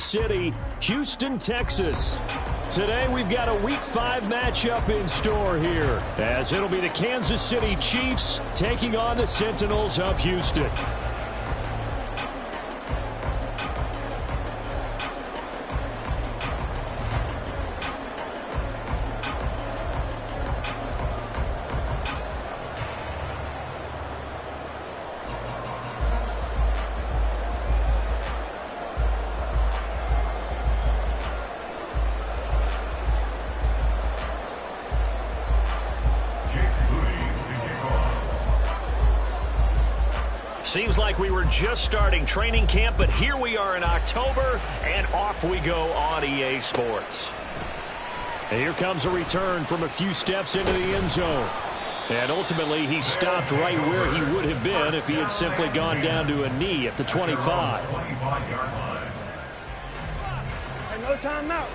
City, Houston, Texas. Today we've got a Week 5 matchup in store here, as it'll be the Kansas City Chiefs taking on the Sentinels of Houston. Seems like we were just starting training camp, but here we are in October, and off we go on EA Sports. And here comes a return from a few steps into the end zone. And ultimately, he stopped right where he would have been if he had simply gone down to a knee at the 25. No timeout.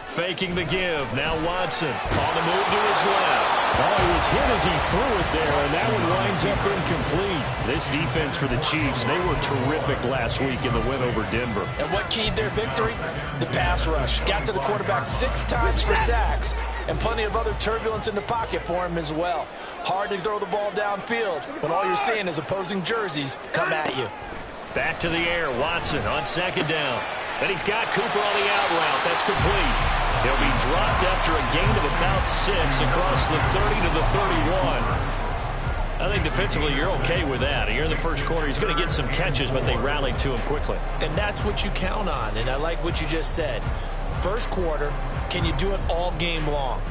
Faking the give. Now Watson on the move to his left. Oh, he was hit as he threw it there, and that one winds up incomplete. This defense for the Chiefs, they were terrific last week in the win over Denver. And what keyed their victory? The pass rush. Got to the quarterback 6 times for sacks, and plenty of other turbulence in the pocket for him as well. Hard to throw the ball downfield when all you're seeing is opposing jerseys come at you. Back to the air. Watson on second down. And he's got Cooper on the out route. That's complete. He'll be dropped after a gain of about 6 across the 30 to the 31. I think defensively you're okay with that. Here in the first quarter, he's going to get some catches, but they rallied to him quickly. And that's what you count on, and I like what you just said. First quarter, can you do it all game long?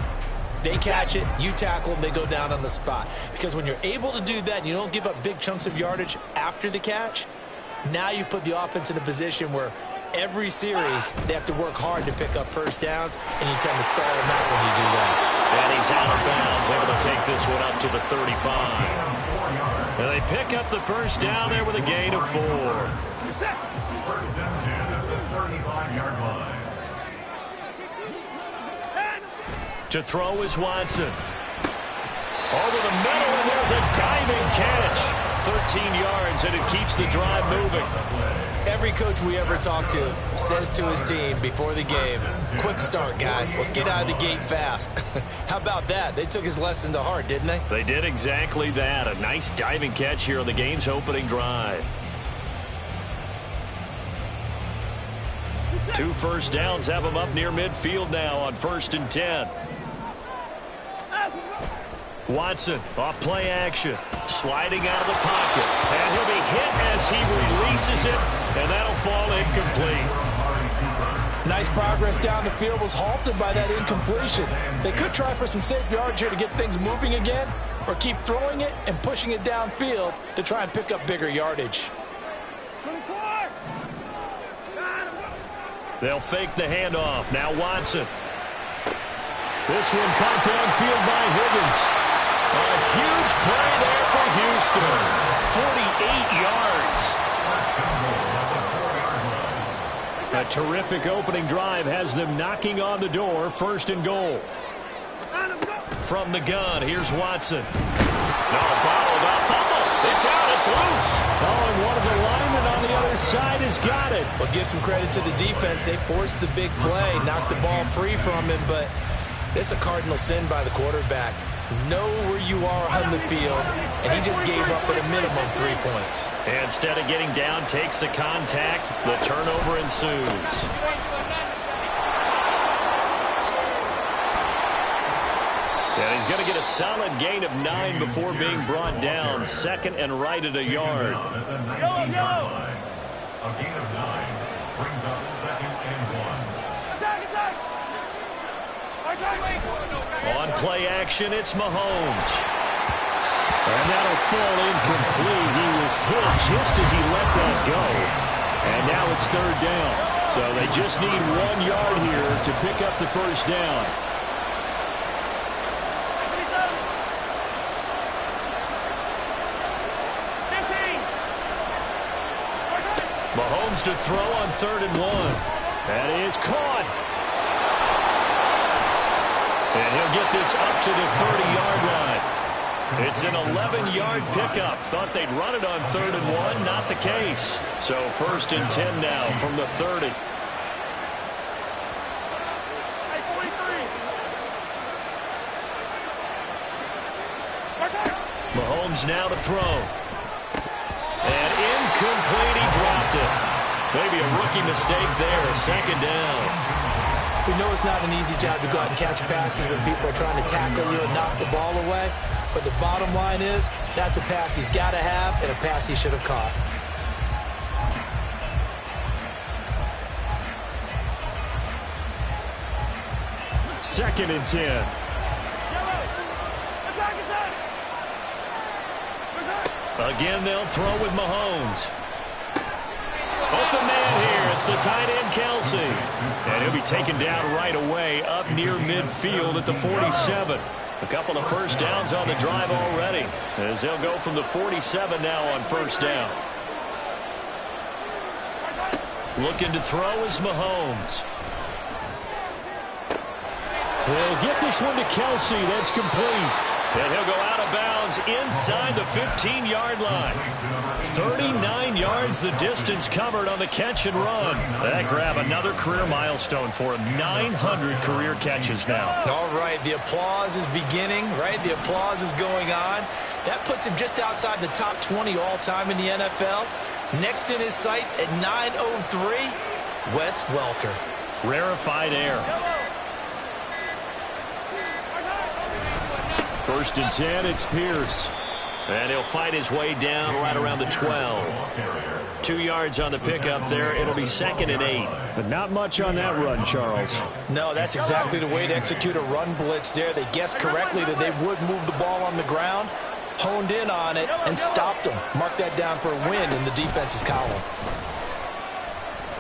They catch it, you tackle them, they go down on the spot. Because when you're able to do that and you don't give up big chunks of yardage after the catch, now you put the offense in a position where every series, they have to work hard to pick up first downs, and you tend to stall them out when you do that. And he's out of bounds, able to take this one up to the 35. And they pick up the first down there with a gain of 4. First down 10 at the 35-yard line. To throw is Watson. Over the middle, and there's a diving catch. 13 yards, and it keeps the drive moving. Every coach we ever talk to says to his team before the game, quick start, guys. Let's get out of the gate fast. How about that? They took his lesson to heart, didn't they? They did exactly that. A nice diving catch here on the game's opening drive. 2 first downs have him up near midfield now on 1st and 10. Watson off play action, sliding out of the pocket, and he'll be hit as he releases it, and that'll fall incomplete. Nice progress down the field, was halted by that incompletion. They could try for some safe yards here to get things moving again, or keep throwing it and pushing it downfield to try and pick up bigger yardage. They'll fake the handoff. Now Watson. This one caught downfield by Higgins. A huge play there for Houston. 48 yards. A terrific opening drive has them knocking on the door. 1st and goal. From the gun, here's Watson. No, bottled up, fumble. It's out, it's loose. Oh, and one of the linemen on the other side has got it. Well, give some credit to the defense. They forced the big play, knocked the ball free from him, but it's a cardinal sin by the quarterback. Know where you are on the field, and he just gave up at a minimum 3 points. And instead of getting down, takes the contact. The turnover ensues. And he's going to get a solid gain of 9 before being brought down. 2nd and right at a yard. A gain of 9 brings up 2nd and 1. On play action, it's Mahomes. And that'll fall incomplete. He was hit just as he let that go. And now it's 3rd down. So they just need 1 yard here to pick up the first down. Mahomes to throw on 3rd and 1. That is caught. And he'll get this up to the 30-yard line. It's an 11-yard pickup. Thought they'd run it on 3rd and 1. Not the case. So 1st and 10 now from the 30. Mahomes now to throw. And incomplete. He dropped it. Maybe a rookie mistake there. 2nd down. We know it's not an easy job to go out and catch passes when people are trying to tackle you and knock the ball away. But the bottom line is, that's a pass he's got to have and a pass he should have caught. Second and 10. Again, they'll throw with Mahomes. Open man here. It's the tight end, Kelsey. And he'll be taken down right away up near midfield at the 47. A couple of first downs on the drive already, as they'll go from the 47 now on 1st down. Looking to throw is Mahomes. He'll get this one to Kelsey. That's complete. And he'll go out of bounds inside the 15-yard line. 39 yards the distance covered on the catch and run. That grab another career milestone for him. 900 career catches now. All right, the applause is beginning, right? The applause is going on. That puts him just outside the top 20 all-time in the NFL. Next in his sights at 903, Wes Welker. Rarefied air. 1st and 10, it's Pierce. And he'll fight his way down right around the 12. 2 yards on the pickup there. It'll be 2nd and 8. But not much on that run, Charles. No, that's exactly the way to execute a run blitz there. They guessed correctly that they would move the ball on the ground, honed in on it, and stopped them. Mark that down for a win in the defense's column.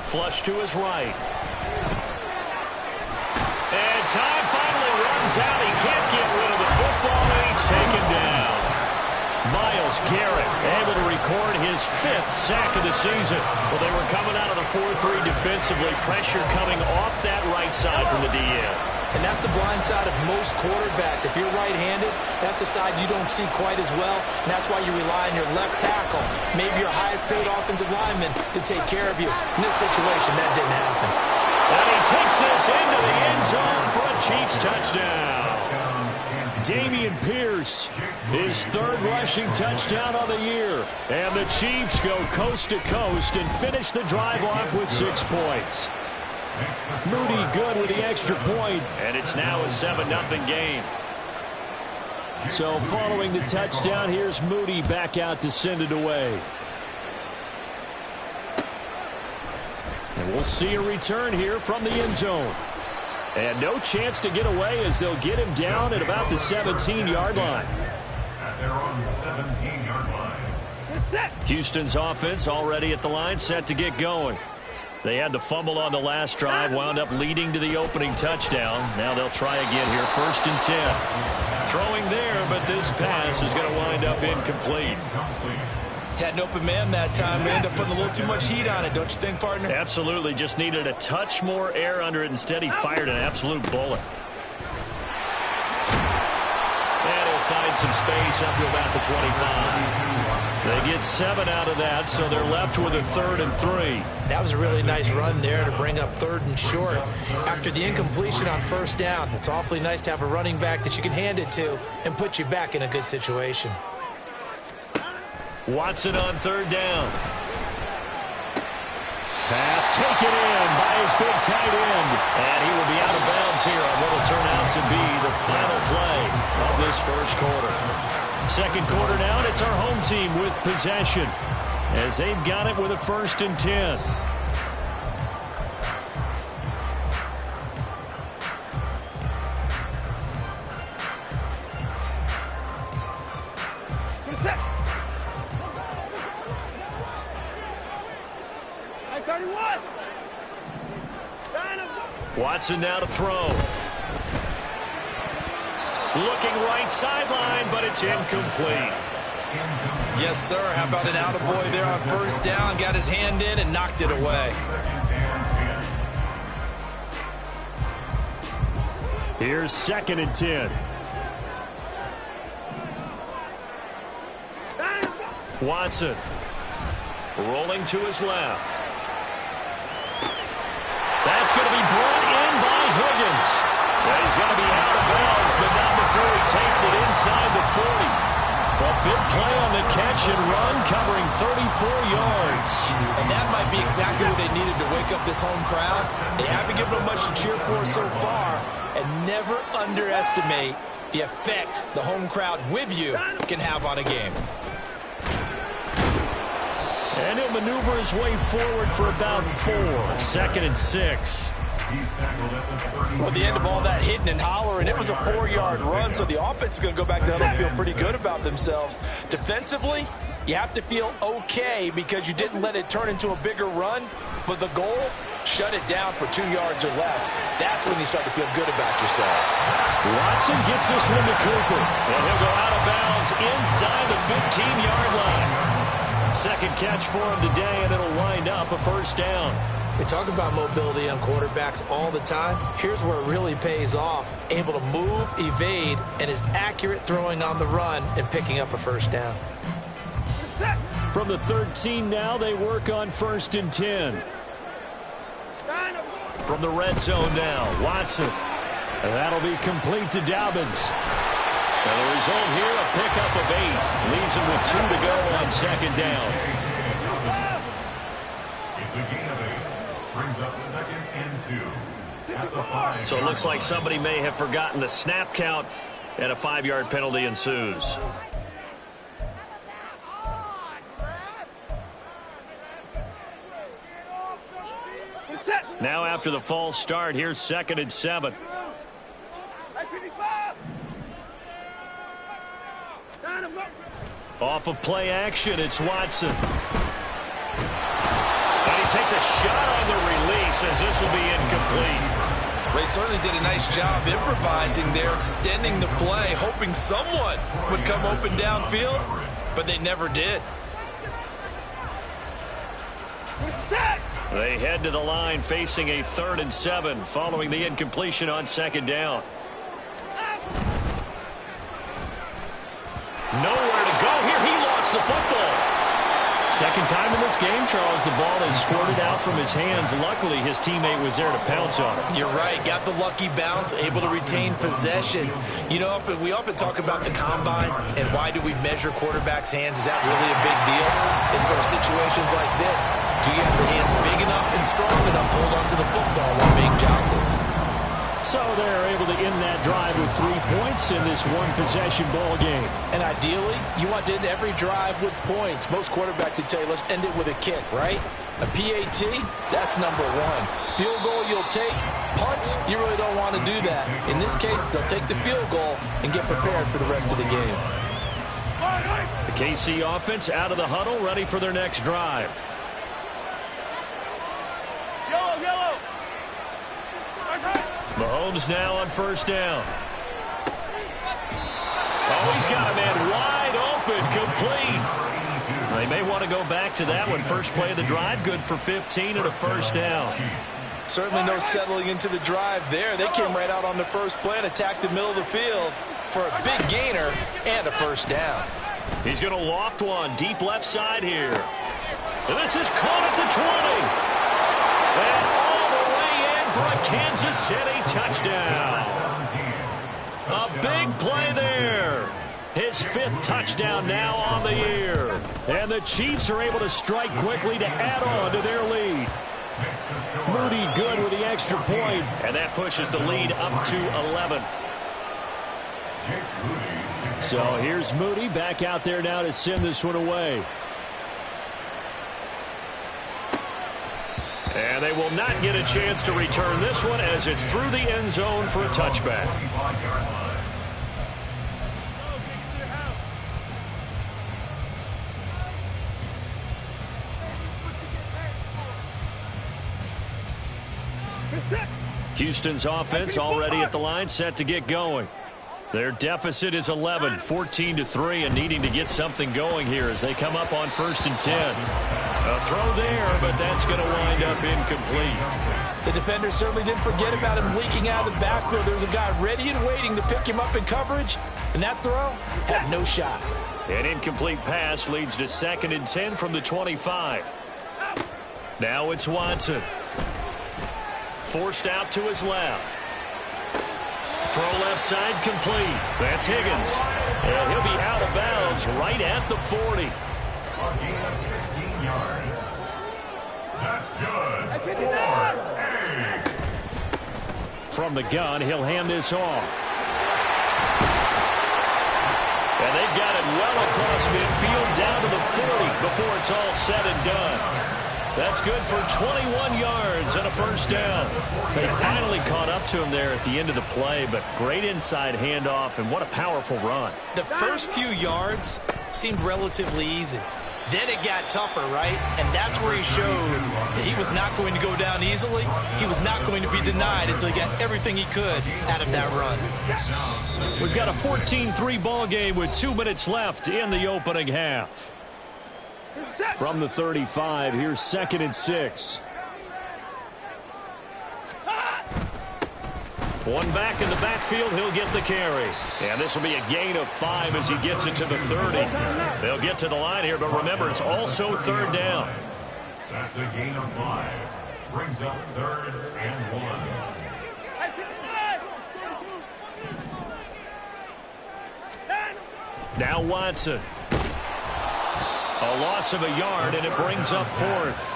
Flush to his right. And time finally runs out. He can't get rid of the football, and he's taken down. Myles Garrett able to record his 5th sack of the season. Well, they were coming out of the 4-3 defensively. Pressure coming off that right side from the DN. And that's the blind side of most quarterbacks. If you're right-handed, that's the side you don't see quite as well. And that's why you rely on your left tackle, maybe your highest-paid offensive lineman, to take care of you. In this situation, that didn't happen. And he takes this into the end zone for a Chiefs touchdown. Dameon Pierce, his 3rd rushing touchdown of the year. And the Chiefs go coast to coast and finish the drive off with 6 points. Moody good with the extra point, and it's now a 7-0 game. So following the touchdown, here's Moody back out to send it away. And we'll see a return here from the end zone. And no chance to get away as they'll get him down at about the 17-yard line. At their own 17-yard line. Houston's offense already at the line, set to get going. They had the fumble on the last drive, wound up leading to the opening touchdown. Now they'll try again here, 1st and 10. Throwing there, but this pass is going to wind up incomplete. Had an open man that time, but ended up putting a little too much heat on it, don't you think, partner? Absolutely. Just needed a touch more air under it. Instead, he fired an absolute bullet. And he'll find some space up to about the 25. They get 7 out of that, so they're left with a 3rd and 3. That was a really nice run there to bring up 3rd and short. After the incompletion on 1st down, it's awfully nice to have a running back that you can hand it to and put you back in a good situation. Watson on 3rd down. Pass taken in by his big tight end. And he will be out of bounds here on what will turn out to be the final play of this 1st quarter. 2nd quarter now, and it's our home team with possession as they've got it with a 1st and 10. Watson now to throw. Looking right sideline, but it's incomplete. Yes, sir. How about an attaboy there on 1st down? Got his hand in and knocked it away. Here's 2nd and 10. Watson rolling to his left. That's going to be brought in by Higgins. Yeah, he's going to be out of bounds, but not before he takes it inside the 40. A big play on the catch and run, covering 34 yards. And that might be exactly what they needed to wake up this home crowd. They haven't given them much to cheer for so far, and never underestimate the effect the home crowd with you can have on a game. And he'll maneuver his way forward for about 4. 2nd and 6. Well, at the end of all that hitting and hollering, it was a 4-yard run, so the offense is going to go back to and feel pretty good about themselves. Defensively, you have to feel okay because you didn't let it turn into a bigger run, but the goal, shut it down for 2 yards or less. That's when you start to feel good about yourselves. Watson gets this one to Cooper, and he'll go out of bounds inside the 15-yard line. Second catch for him today, and it'll wind up a first down. They talk about mobility on quarterbacks all the time. Here's where it really pays off. Able to move, evade, and is accurate throwing on the run and picking up a first down. From the 13 now, they work on 1st and 10. From the red zone now, Watson. And that'll be complete to Dobbins. And the result here, a pickup of 8. Leaves him with 2 to go on 2nd down. It's a gain of 8. Brings up 2nd and 2. At the 5. So it looks like somebody may have forgotten the snap count, and a 5-yard penalty ensues. Now after the false start, here's 2nd and 7. Off of play action, it's Watson. And he takes a shot on the release as this will be incomplete. They certainly did a nice job improvising there, extending the play, hoping someone would come open downfield, but they never did. They head to the line facing a 3rd and 7 following the incompletion on 2nd down. Nowhere to go here. He lost the football. Second time in this game, Charles, the ball is squirted out from his hands. Luckily, his teammate was there to pounce on it. You're right. Got the lucky bounce, able to retain possession. You know, we often talk about the combine and why do we measure quarterbacks' hands. Is that really a big deal? It's for situations like this. Do you have the hands big enough and strong enough to hold onto the football while being jostled? So they're able to end that drive with 3 points in this one-possession ball game. And ideally, you want to end every drive with points. Most quarterbacks would tell you, let's end it with a kick, right? A PAT, that's number 1. Field goal you'll take. Punts, you really don't want to do that. In this case, they'll take the field goal and get prepared for the rest of the game. The KC offense out of the huddle, ready for their next drive. Mahomes now on 1st down. Oh, he's got a man wide open, complete. They may want to go back to that one. First play of the drive, good for 15 and a first down. Certainly no settling into the drive there. They came right out on the first play and attacked the middle of the field for a big gainer and a first down. He's going to loft one deep left side here. And this is caught at the 20. And all the way in for a Kansas City touchdown. A big play there. His 5th touchdown now on the year. And the Chiefs are able to strike quickly to add on to their lead. Moody good with the extra point, and that pushes the lead up to 11. So here's Moody back out there now to send this one away. And they will not get a chance to return this one as it's through the end zone for a touchback. Houston's offense already at the line, set to get going. Their deficit is 11, 14-3, and needing to get something going here as they come up on 1st and 10. A throw there, but that's going to wind up incomplete. The defender certainly didn't forget about him leaking out of the backfield. There was a guy ready and waiting to pick him up in coverage, and that throw had no shot. An incomplete pass leads to 2nd and 10 from the 25. Now it's Watson. Forced out to his left. Throw left side complete. That's Higgins. And he'll be out of bounds right at the 40. A gain of 15 yards. That's good. 4-8. From the gun, he'll hand this off. And they've got it well across midfield down to the 40 before it's all said and done. That's good for 21 yards and a first down. They finally caught up to him there at the end of the play, but great inside handoff, and what a powerful run. The first few yards seemed relatively easy. Then it got tougher, right? And that's where he showed that he was not going to go down easily. He was not going to be denied until he got everything he could out of that run. We've got a 14-3 ball game with 2 minutes left in the opening half. From the 35, here's 2nd and 6. One back in the backfield, he'll get the carry. And this will be a gain of 5 as he gets it to the 30. They'll get to the line here, but remember, it's also 3rd down. That's the gain of 5. Brings up 3rd and 1. Now Watson. A loss of a yard, and it brings up 4th.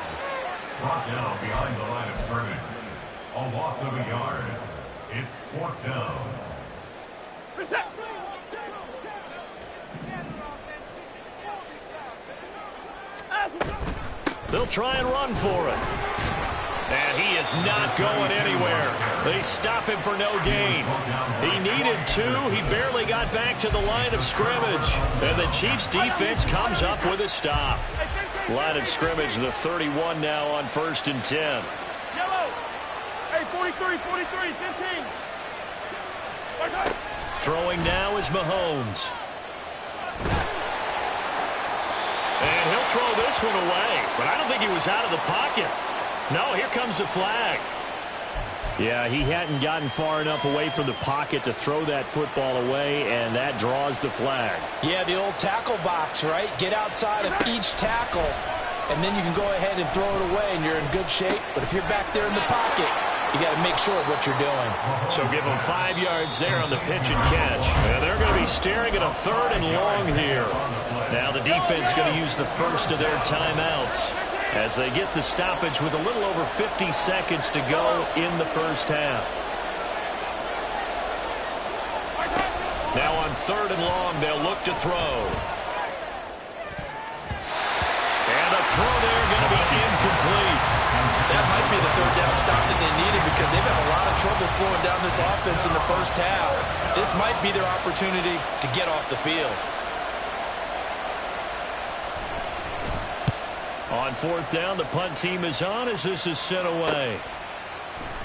Brought down behind the line of scrimmage. A loss of a yard. It's 4th down. They'll try and run for it. And he is not going anywhere. They stop him for no gain. He needed 2. He barely got back to the line of scrimmage. And the Chiefs defense comes up with a stop. Line of scrimmage, the 31 now on 1st and 10. Yellow. Hey, 43, 15. Throwing now is Mahomes. And he'll throw this one away. But I don't think he was out of the pocket. No, here comes the flag. Yeah, he hadn't gotten far enough away from the pocket to throw that football away, and that draws the flag. Yeah, the old tackle box, right? Get outside of each tackle, and then you can go ahead and throw it away, and you're in good shape. But if you're back there in the pocket, you got to make sure of what you're doing. So give them 5 yards there on the pitch and catch. And they're going to be staring at a 3rd and long here. Now the defense going to use the first of their timeouts as they get the stoppage with a little over 50 seconds to go in the first half. Now on 3rd and long, they'll look to throw. And the throw there going to be incomplete. That might be the 3rd down stop that they needed because they've had a lot of trouble slowing down this offense in the first half. This might be their opportunity to get off the field. On 4th down, the punt team is on as this is sent away.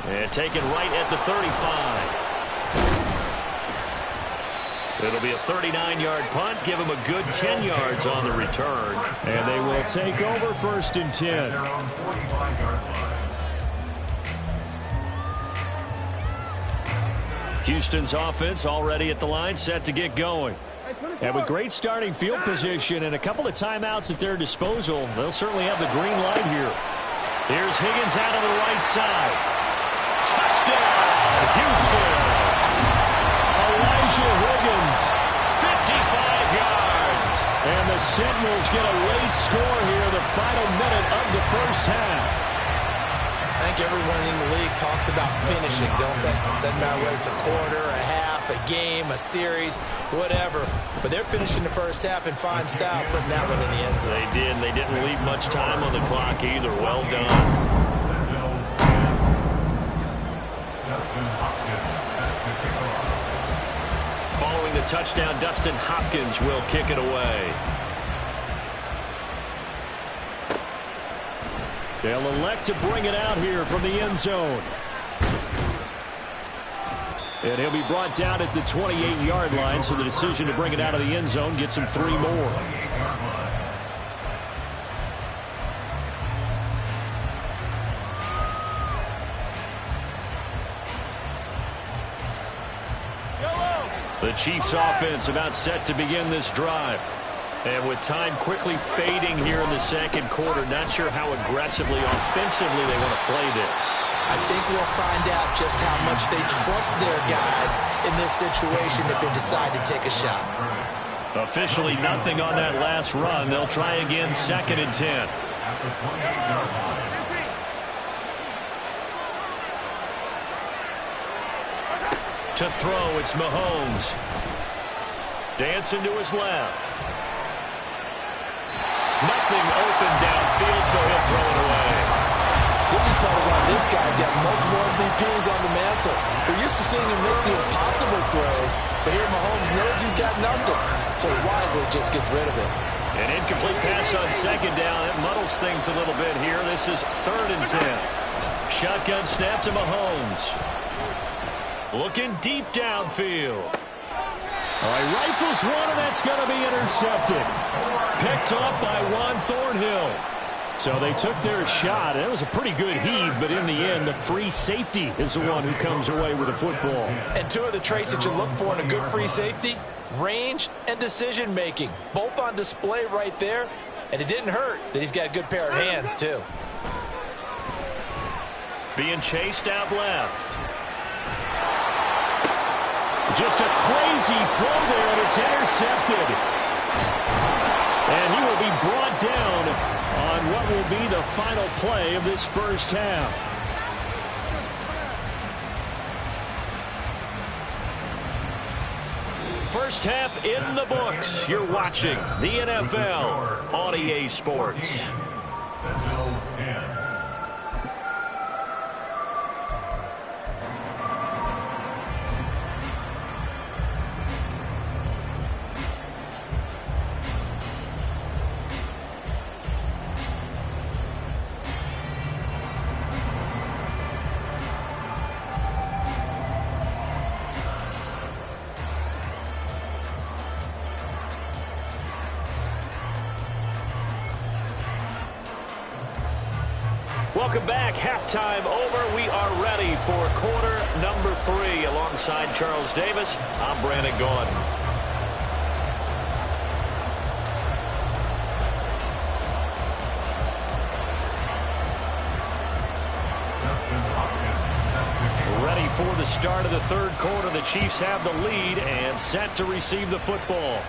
And taken right at the 35. It'll be a 39-yard punt. Give them a good 10 yards on the return. And they will take over 1st and 10. Their own 45-yard line. Houston's offense already at the line, set to get going. And with great starting field position and a couple of timeouts at their disposal, they'll certainly have the green light here. Here's Higgins out on the right side. Touchdown, Houston. Elijah Higgins, 55 yards. And the Sentinels get a late score here, the final minute of the first half. I think everyone in the league talks about finishing, don't they? Doesn't matter whether it's a quarter, a half, a game, a series, whatever. But they're finishing the first half in fine style, putting that one in the end zone. They did. They didn't leave much time on the clock either. Well done. Sentinels 10. Dustin Hopkins set to kick off. Following the touchdown, Dustin Hopkins will kick it away. They'll elect to bring it out here from the end zone. And he'll be brought down at the 28-yard line, so the decision to bring it out of the end zone gets him 3 more. The Chiefs offense about set to begin this drive. And with time quickly fading here in the second quarter, not sure how aggressively, offensively they want to play this. I think we'll find out just how much they trust their guys in this situation if they decide to take a shot. Officially nothing on that last run. They'll try again, 2nd and 10. To throw, it's Mahomes. Dancing to his left. Nothing open downfield, so he'll throw it away. This is part of why this guy's got multiple MVPs on the mantle. We're used to seeing him make the impossible throws, but here Mahomes knows he's got nothing, so wisely just gets rid of it. An incomplete pass on 2nd down. It muddles things a little bit here. This is 3rd and 10. Shotgun snap to Mahomes. Looking deep downfield. All right, rifles one, and that's going to be intercepted. Picked up by Juan Thornhill. So they took their shot. It was a pretty good heave, but in the end, the free safety is the one who comes away with the football. And two of the traits that you look for in a good free safety, range and decision-making. Both on display right there. And it didn't hurt that he's got a good pair of hands, too. Being chased out left. Just a crazy throw there, and it's intercepted. And he will be brought down on what will be the final play of this first half. First half in the books. You're watching the NFL on EA Sports. Sentinels 10. Welcome back. Halftime over. We are ready for quarter number 3. Alongside Charles Davis, I'm Brandon Gaudin. Ready for the start of the third quarter. The Chiefs have the lead and set to receive the football.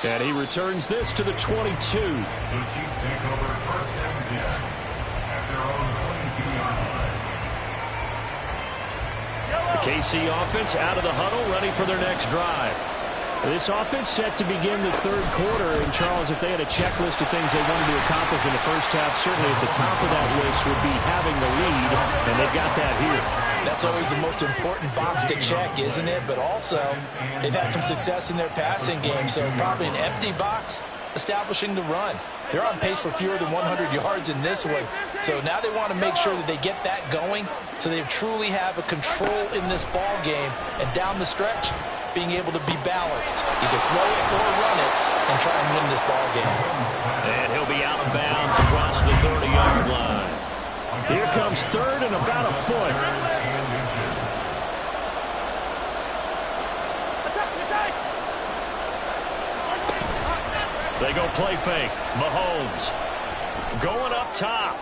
And he returns this to the 22. The Chiefs take over 1st and 10 at their own 22-yard line. The KC offense out of the huddle, ready for their next drive. This offense set to begin the third quarter. And, Charles, if they had a checklist of things they wanted to accomplish in the first half, certainly at the top of that list would be having the lead, and they've got that here. That's always the most important box to check, isn't it? But also, they've had some success in their passing game, so probably an empty box establishing the run. They're on pace for fewer than 100 yards in this one. So now they want to make sure that they get that going so they truly have a control in this ball game. And down the stretch, being able to be balanced. Either throw it or run it and try and win this ball game. And he'll be out of bounds across the 30-yard line. Here comes 3rd and about a foot. They go play fake. Mahomes going up top.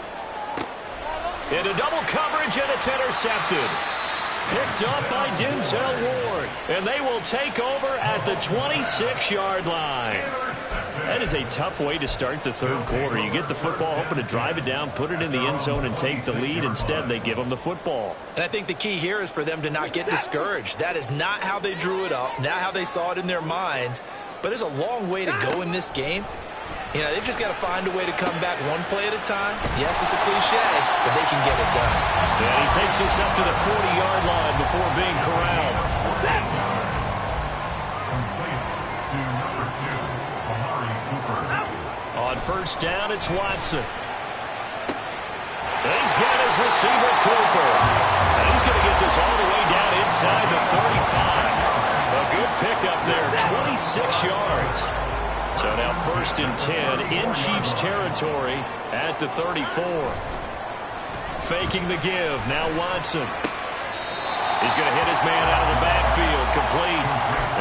Into double coverage, and it's intercepted. Picked up by Denzel Ward. And they will take over at the 26-yard line. That is a tough way to start the third quarter. You get the football, hoping to drive it down, put it in the end zone, and take the lead. Instead, they give them the football. And I think the key here is for them to not get discouraged. That is not how they drew it up, not how they saw it in their minds. But there's a long way to go in this game. You know, they've just got to find a way to come back one play at a time. Yes, it's a cliche, but they can get it done. And he takes us up to the 40-yard line before being corralled. Complete to number 2, Amari Cooper. On first down, it's Watson. And he's got his receiver, Cooper. And he's going to get this all the way down inside the 35. A good pickup there, 26 yards. So now 1st and 10 in Chiefs territory at the 34. Faking the give. Now Watson. He's going to hit his man out of the backfield. Complete.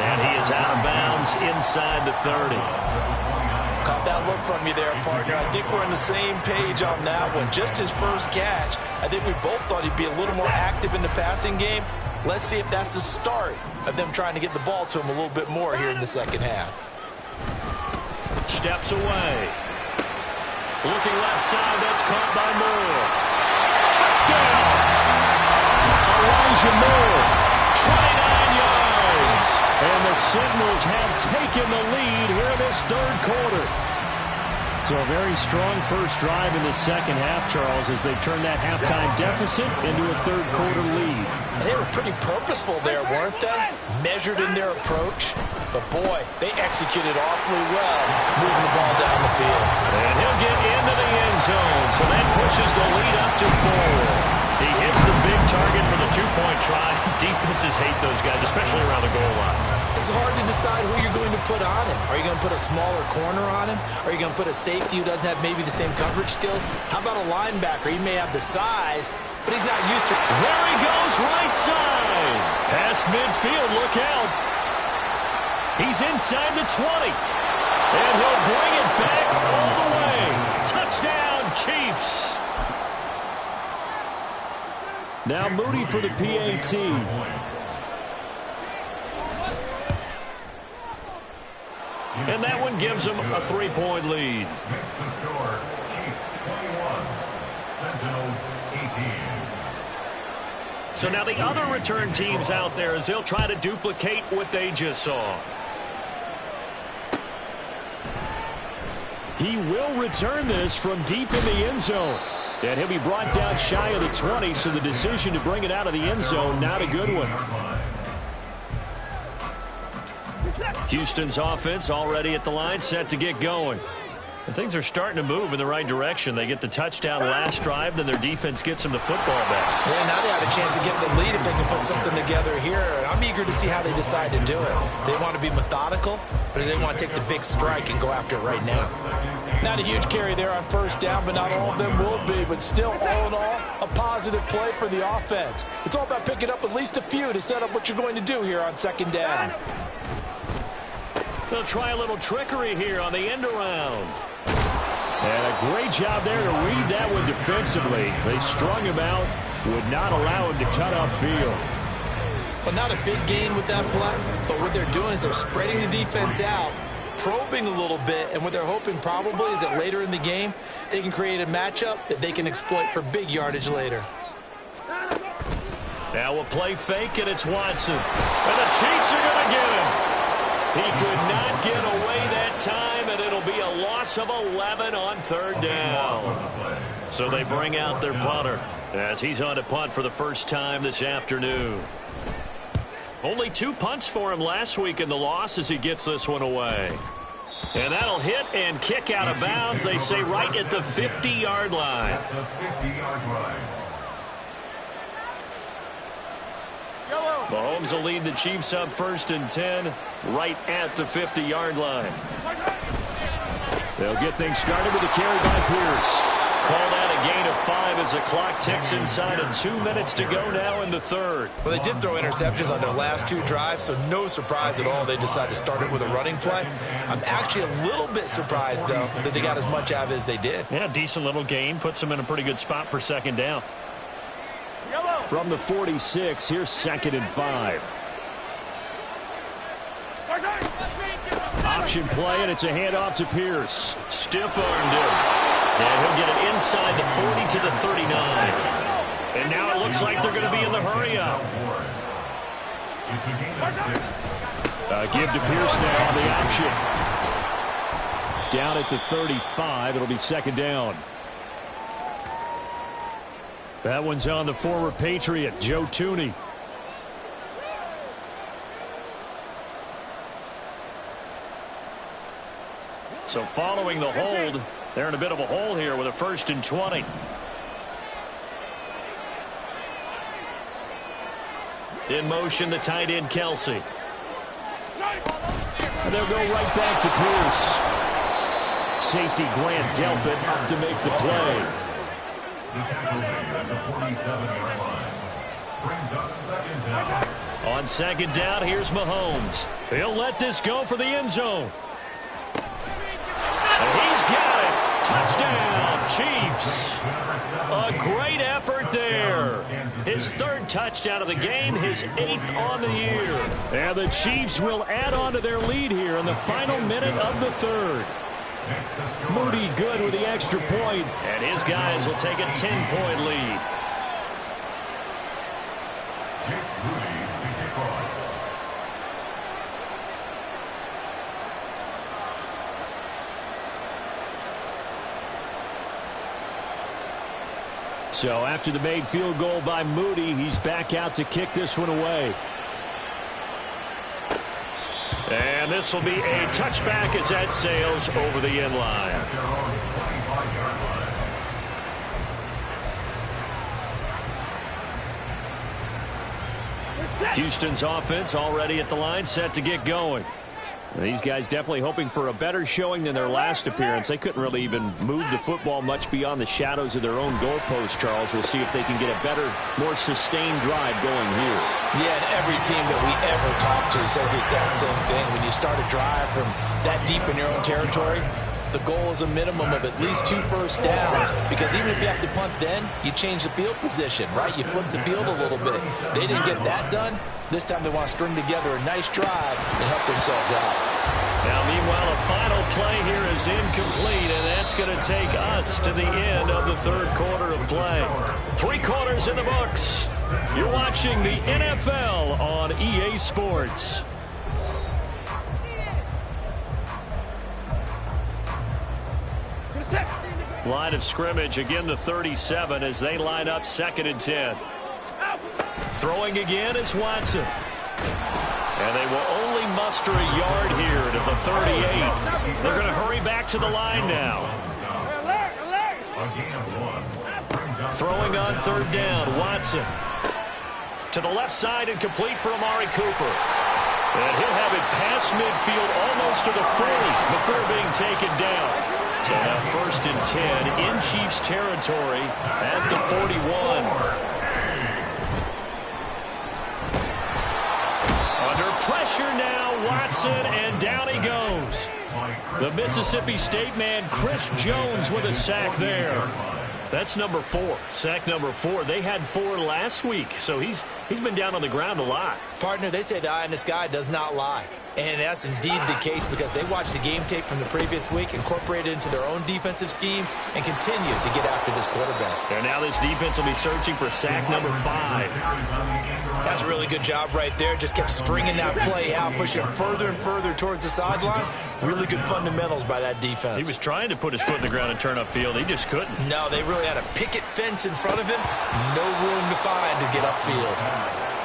And he is out of bounds inside the 30. Caught that look from you there, partner. I think we're on the same page on that one. Just his first catch. I think we both thought he'd be a little more active in the passing game. Let's see if that's the start of them trying to get the ball to him a little bit more here in the second half. Steps away. Looking left side. That's caught by Moore. Touchdown! Elijah Moore, 29 yards. And the Sentinels have taken the lead here in this third quarter. So a very strong first drive in the second half, Charles, as they turn that halftime deficit into a third quarter lead. And they were pretty purposeful there, weren't they? Measured in their approach. But, boy, they executed awfully well, moving the ball down the field. And he'll get into the end zone, so that pushes the lead up to 4. He hits the big target for the two-point try. Defenses hate those guys, especially around the goal line. It's hard to decide who you're going to put on him. Are you going to put a smaller corner on him? Are you going to put a safety who doesn't have maybe the same coverage skills? How about a linebacker? He may have the size, but he's not used to it. There he goes, right side. Past midfield, look out. He's inside the 20. And he'll bring it back all the way. Touchdown, Chiefs. Now Moody for the PAT. And that one gives them a 3-point lead. Makes the score Chiefs 21, Sentinels 18. So now the other return teams out there as they'll try to duplicate what they just saw. He will return this from deep in the end zone. And he'll be brought down shy of the 20, so the decision to bring it out of the end zone, not a good one. Houston's offense already at the line, set to get going. And things are starting to move in the right direction. They get the touchdown last drive, then their defense gets them the football back. Yeah, now they have a chance to get the lead if they can put something together here. And I'm eager to see how they decide to do it. They want to be methodical, but they want to take the big strike and go after it right now. Not a huge carry there on first down, but not all of them will be. But still, all in all, a positive play for the offense. It's all about picking up at least a few to set up what you're going to do here on second down. They'll try a little trickery here on the end around. And a great job there to read that one defensively. They strung him out, would not allow him to cut upfield. Well, not a big gain with that play, but what they're doing is they're spreading the defense out, probing a little bit, and what they're hoping probably is that later in the game, they can create a matchup that they can exploit for big yardage later. Now a play fake, and it's Watson. And the Chiefs are going to get him. He could not get away that time, and it'll be a loss of 11 on third down. So they bring out their punter as he's on to punt for the first time this afternoon. Only 2 punts for him last week in the loss as he gets this one away. And that'll hit and kick out of bounds, they say, right at the 50-yard line. At the 50-yard line. Mahomes will lead the Chiefs up 1st and 10 right at the 50-yard line. They'll get things started with a carry by Pierce. Called out a gain of 5 as the clock ticks inside of 2 minutes to go now in the third. Well, they did throw interceptions on their last 2 drives, so no surprise at all they decided to start it with a running play. I'm actually a little bit surprised, though, that they got as much out of it as they did. Yeah, decent little gain. Puts them in a pretty good spot for second down. From the 46, here's 2nd and 5. Option play, and it's a handoff to Pierce. Stiff-armed him. And he'll get it inside the 40 to the 39. And now it looks like they're going to be in the hurry-up. It's a gain of 6. Give to Pierce now on the option. Down at the 35, it'll be second down. That one's on the former Patriot, Joe Thuney. So following the hold, they're in a bit of a hole here with a 1st and 20. In motion, the tight end, Kelsey. And they'll go right back to Pierce. Safety Grant Delpit up to make the play. The tackle made at the 47-yard line. Brings up second down. On second down, here's Mahomes. He'll let this go for the end zone. And he's got it. Touchdown, Chiefs. A great effort there. His third touchdown of the game, his 8th on the year. And the Chiefs will add on to their lead here in the final minute of the third. Moody good with the extra point, and his guys will take a 10-point lead. Jake Moody to kick off. So after the made field goal by Moody, he's back out to kick this one away. And this will be a touchback as that sails over the end line. Houston's offense already at the line, set to get going. These guys definitely hoping for a better showing than their last appearance. They couldn't really even move the football much beyond the shadows of their own goalpost, Charles. We'll see if they can get a better, more sustained drive going here. Yeah, and every team that we ever talk to says the exact same thing. When you start a drive from that deep in your own territory, the goal is a minimum of at least 2 first downs, because even if you have to punt then, you change the field position, right? You flip the field a little bit. They didn't get that done. This time they want to string together a nice drive and help themselves out. Now, meanwhile, a final play here is incomplete, and that's going to take us to the end of the third quarter of play. 3 quarters in the books. You're watching the NFL on EA Sports. Line of scrimmage, again the 37 as they line up 2nd and 10. Throwing again is Watson. And they will only muster a yard here to the 38. They're going to hurry back to the line now. Throwing on 3rd down, Watson. To the left side and complete for Amari Cooper. And he'll have it past midfield almost to the 40 before being taken down. So now 1st and 10 in Chiefs territory at the 41. Under pressure now, Watson, and down he goes. The Mississippi State man, Chris Jones, with a sack there. That's number 4. Sack number 4. They had 4 last week, so he's been down on the ground a lot. Partner, they say the eye in the sky does not lie. And that's indeed the case, because they watched the game tape from the previous week, incorporated it into their own defensive scheme, and continue to get after this quarterback. And now this defense will be searching for sack number 5. That's a really good job right there. Just kept stringing that play out, pushing him further and further towards the sideline. Really good fundamentals by that defense. He was trying to put his foot in the ground and turn upfield. He just couldn't. No, they really had a picket fence in front of him. No room to find to get upfield.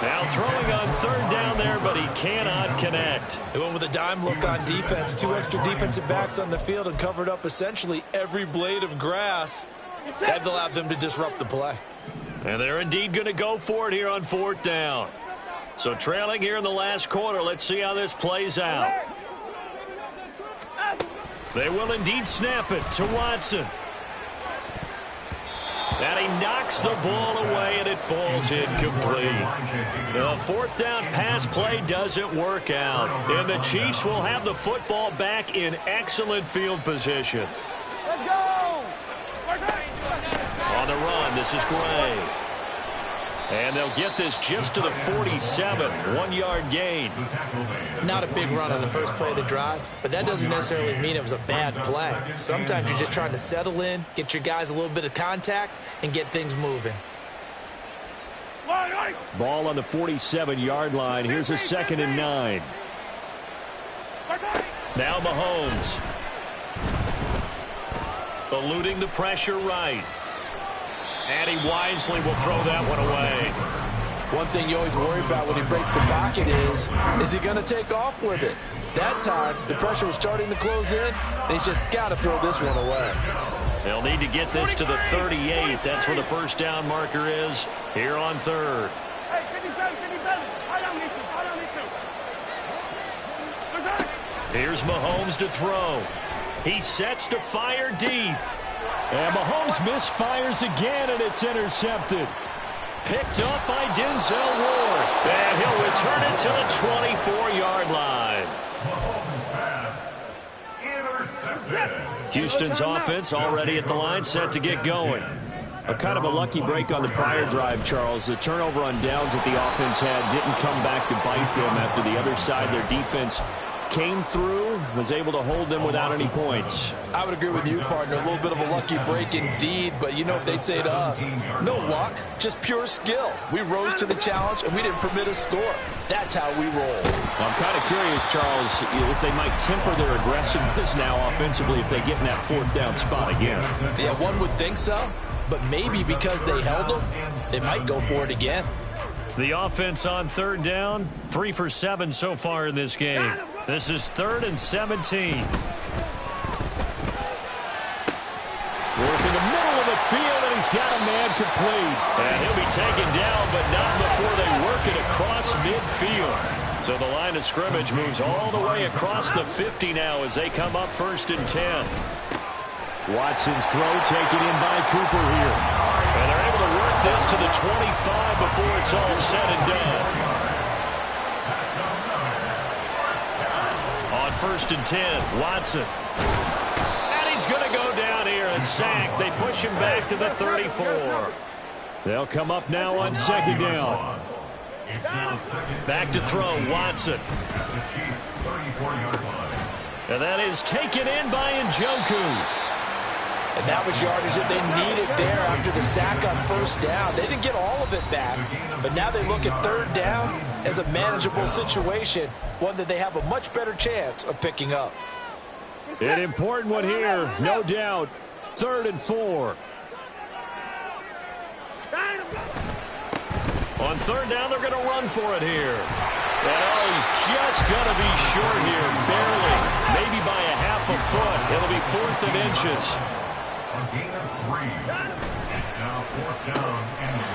Now throwing on 3rd down there, but he cannot connect. They went with a dime look on defense. 2 extra defensive backs on the field and covered up essentially every blade of grass. That allowed them to disrupt the play. And they're indeed going to go for it here on 4th down. So trailing here in the last quarter, let's see how this plays out. They will indeed snap it to Watson. And he knocks the ball away, and it falls incomplete. The 4th down pass play doesn't work out. And the Chiefs will have the football back in excellent field position. Let's go! On the run, this is Gray. And they'll get this just to the 47, 1-yard gain. Not a big run on the first play of the drive, but that doesn't necessarily mean it was a bad play. Sometimes you're just trying to settle in, get your guys a little bit of contact, and get things moving. Ball on the 47-yard line. Here's a 2nd and 9. Now Mahomes. Eluding the pressure right. And he wisely will throw that one away. One thing you always worry about when he breaks the pocket is he going to take off with it? That time, the pressure was starting to close in, and he's just got to throw this one away. They'll need to get this to the 38. That's where the 1st down marker is here on 3rd. Hey, 57, 57. I don't need to. Here's Mahomes to throw. He sets to fire deep. And Mahomes misfires again, and it's intercepted. Picked up by Denzel Ward. And he'll return it to the 24-yard line. Mahomes pass intercepted. Houston's offense already at the line, set to get going. A kind of a lucky break on the prior drive, Charles. The turnover on downs that the offense had didn't come back to bite them after the other side. Their defense came through, was able to hold them without any points. I would agree with you, partner. A little bit of a lucky break indeed, but you know what they'd say to us? No luck, just pure skill. We rose to the challenge, and we didn't permit a score. That's how we roll. I'm kind of curious, Charles, if they might temper their aggressiveness now offensively if they get in that fourth down spot again. Yeah, one would think so, but maybe because they held them, they might go for it again. The offense on third down, 3 for 7 so far in this game. This is 3rd and 17. Working the middle of the field, and he's got a man complete. And he'll be taken down, but not before they work it across midfield. So the line of scrimmage moves all the way across the 50 now as they come up 1st and 10. Watson's throw taken in by Cooper here. And they're able to work this to the 25 before it's all said and done. On 1st and 10, Watson. And he's going to go down here, a sack. They push him back to the 34. They'll come up now on 2nd down. Back to throw, Watson. And that is taken in by Njoku. And that was yardage that they needed there after the sack on 1st down. They didn't get all of it back, but now they look at 3rd down as a manageable situation, one that they have a much better chance of picking up. An important one here, no doubt. 3rd and 4. On 3rd down, they're going to run for it here. And he's just going to be short here, barely, maybe by a half a foot. It'll be 4th and inches. A gain of 3. It's now 4th down.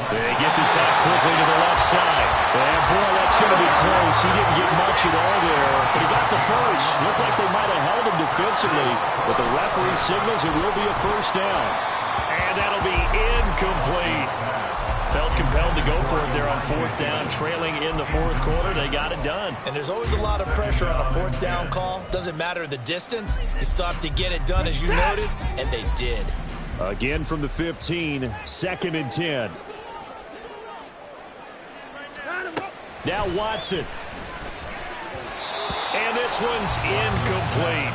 They get this out quickly to the left side. And boy, that's going to be close. He didn't get much at all there, but he got the first. Looked like they might have held him defensively, but the referee signals it will be a 1st down. And that'll be incomplete. Felt compelled to go for it there on 4th down, trailing in the 4th quarter. They got it done. And there's always a lot of pressure on a 4th down call. Doesn't matter the distance. You stop to get it done, as you noted, and they did. Again from the 15, 2nd and 10. Now Watson. And this one's incomplete.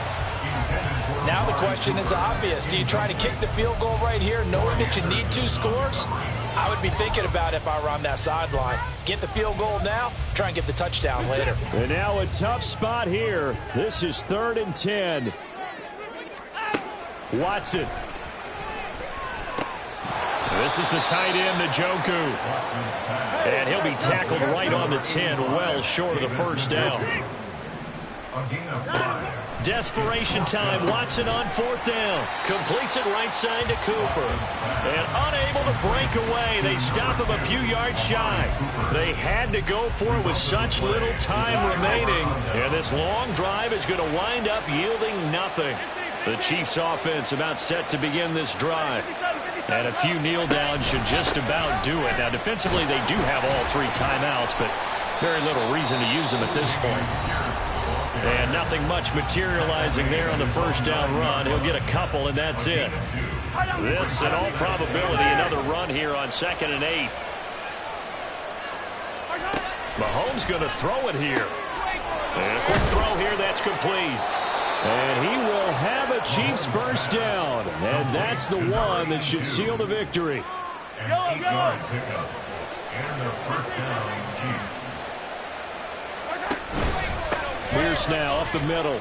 Now the question is obvious. Do you try to kick the field goal right here knowing that you need 2 scores? I would be thinking about if I were on that sideline. Get the field goal now, try and get the touchdown later. And now a tough spot here. This is 3rd and 10. Watson. This is the tight end, Njoku. And he'll be tackled right on the 10, well short of the 1st down. A gain of 5. Desperation time. Watson on 4th down. Completes it right side to Cooper. And unable to break away. They stop him a few yards shy. They had to go for it with such little time remaining. And this long drive is going to wind up yielding nothing. The Chiefs offense about set to begin this drive. And a few kneel downs should just about do it. Now defensively they do have all 3 timeouts, but very little reason to use them at this point. And nothing much materializing there on the 1st down run. He'll get a couple, and that's it. This, in all probability, another run here on 2nd and 8. Mahomes going to throw it here. And a quick throw here, that's complete. And he will have a Chiefs 1st down. And that's the one that should seal the victory. An 8-yard pickup. And the 1st down, Chiefs. Pierce now up the middle.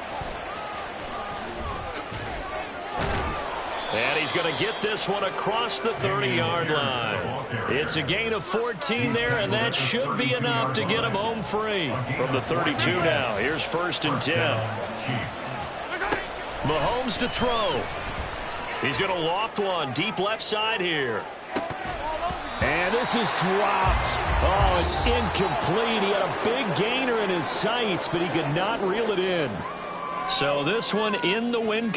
And he's going to get this one across the 30-yard line. It's a gain of 14 there, and that should be enough to get him home free. From the 32 now, here's 1st and 10. Mahomes to throw. He's going to loft one deep left side here. And this is dropped. Oh, it's incomplete. He had a big gainer in his sights, but he could not reel it in. So this one in the win.